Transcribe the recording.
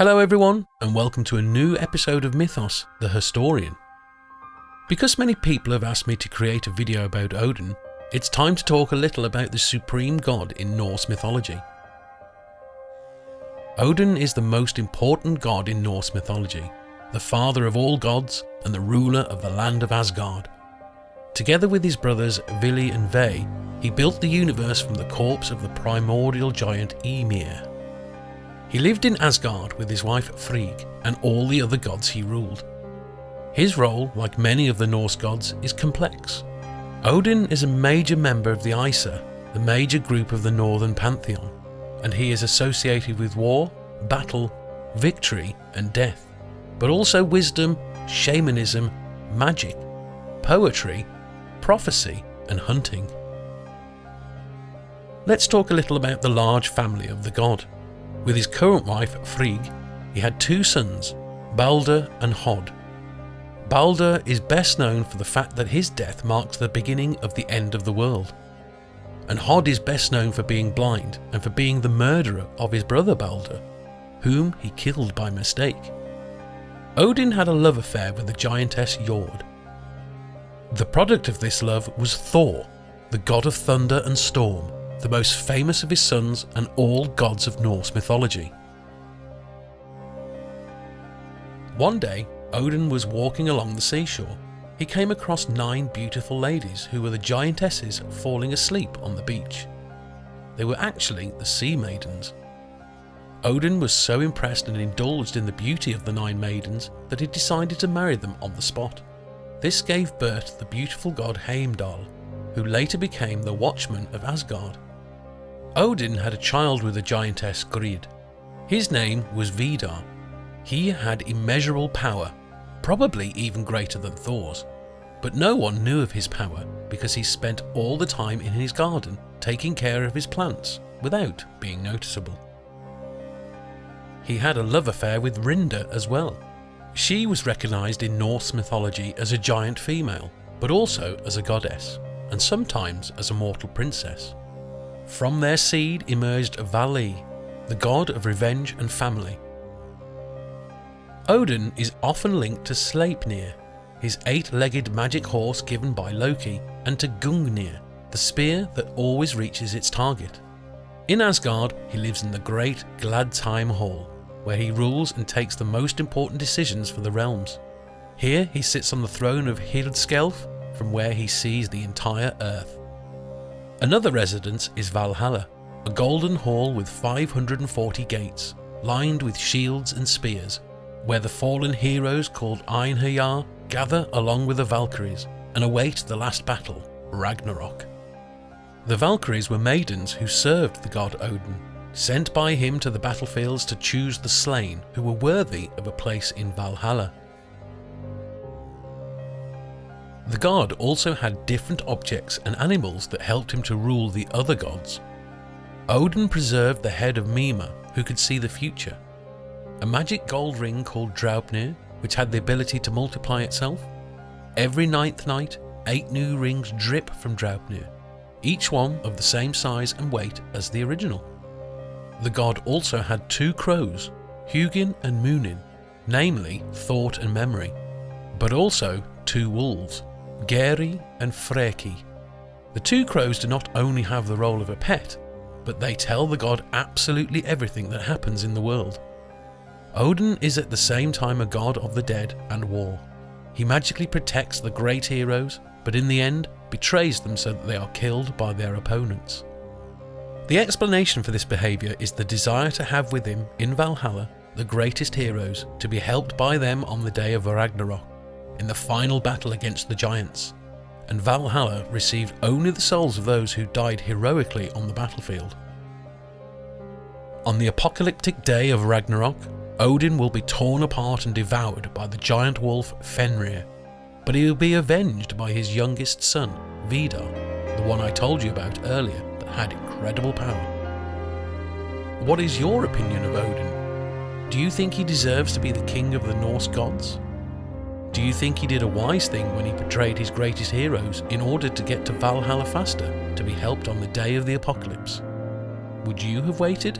Hello everyone, and welcome to a new episode of Mythos, the Historian. Because many people have asked me to create a video about Odin, it's time to talk a little about the supreme god in Norse mythology. Odin is the most important god in Norse mythology, the father of all gods and the ruler of the land of Asgard. Together with his brothers Vili and Ve, he built the universe from the corpse of the primordial giant Ymir. He lived in Asgard with his wife Frigg and all the other gods he ruled. His role, like many of the Norse gods, is complex. Odin is a major member of the Aesir, the major group of the Northern Pantheon, and he is associated with war, battle, victory and death, but also wisdom, shamanism, magic, poetry, prophecy and hunting. Let's talk a little about the large family of the god. With his current wife Frigg, he had two sons, Balder and Hod. Balder is best known for the fact that his death marks the beginning of the end of the world. And Hod is best known for being blind and for being the murderer of his brother Balder, whom he killed by mistake. Odin had a love affair with the giantess Jord. The product of this love was Thor, the god of thunder and storm, the most famous of his sons and all gods of Norse mythology. One day, Odin was walking along the seashore. He came across 9 beautiful ladies who were the giantesses falling asleep on the beach. They were actually the sea maidens. Odin was so impressed and indulged in the beauty of the 9 maidens that he decided to marry them on the spot. This gave birth to the beautiful god Heimdall, who later became the watchman of Asgard. Odin had a child with the giantess Grid. His name was Vidar. He had immeasurable power, probably even greater than Thor's, but no one knew of his power because he spent all the time in his garden taking care of his plants without being noticeable. He had a love affair with Rinda as well. She was recognised in Norse mythology as a giant female, but also as a goddess, and sometimes as a mortal princess. From their seed emerged Vali, the god of revenge and family. Odin is often linked to Sleipnir, his 8-legged magic horse given by Loki, and to Gungnir, the spear that always reaches its target. In Asgard, he lives in the great Gladtime Hall, where he rules and takes the most important decisions for the realms. Here he sits on the throne of Hirdskelf, from where he sees the entire earth. Another residence is Valhalla, a golden hall with 540 gates, lined with shields and spears, where the fallen heroes called Einherjar gather along with the Valkyries and await the last battle, Ragnarok. The Valkyries were maidens who served the god Odin, sent by him to the battlefields to choose the slain who were worthy of a place in Valhalla. The god also had different objects and animals that helped him to rule the other gods. Odin preserved the head of Mima, who could see the future, a magic gold ring called Draupnir, which had the ability to multiply itself. Every 9th night, 8 new rings drip from Draupnir, each one of the same size and weight as the original. The god also had 2 crows, Hugin and Munin, namely thought and memory, but also 2 wolves, Geri and Freki. The 2 crows do not only have the role of a pet, but they tell the god absolutely everything that happens in the world. Odin is at the same time a god of the dead and war. He magically protects the great heroes, but in the end betrays them so that they are killed by their opponents. The explanation for this behaviour is the desire to have with him in Valhalla the greatest heroes to be helped by them on the day of Ragnarok, in the final battle against the giants, and Valhalla received only the souls of those who died heroically on the battlefield. On the apocalyptic day of Ragnarok, Odin will be torn apart and devoured by the giant wolf Fenrir, but he will be avenged by his youngest son, Vidar, the one I told you about earlier that had incredible power. What is your opinion of Odin? Do you think he deserves to be the king of the Norse gods? Do you think he did a wise thing when he betrayed his greatest heroes in order to get to Valhalla faster, to be helped on the day of the apocalypse? Would you have waited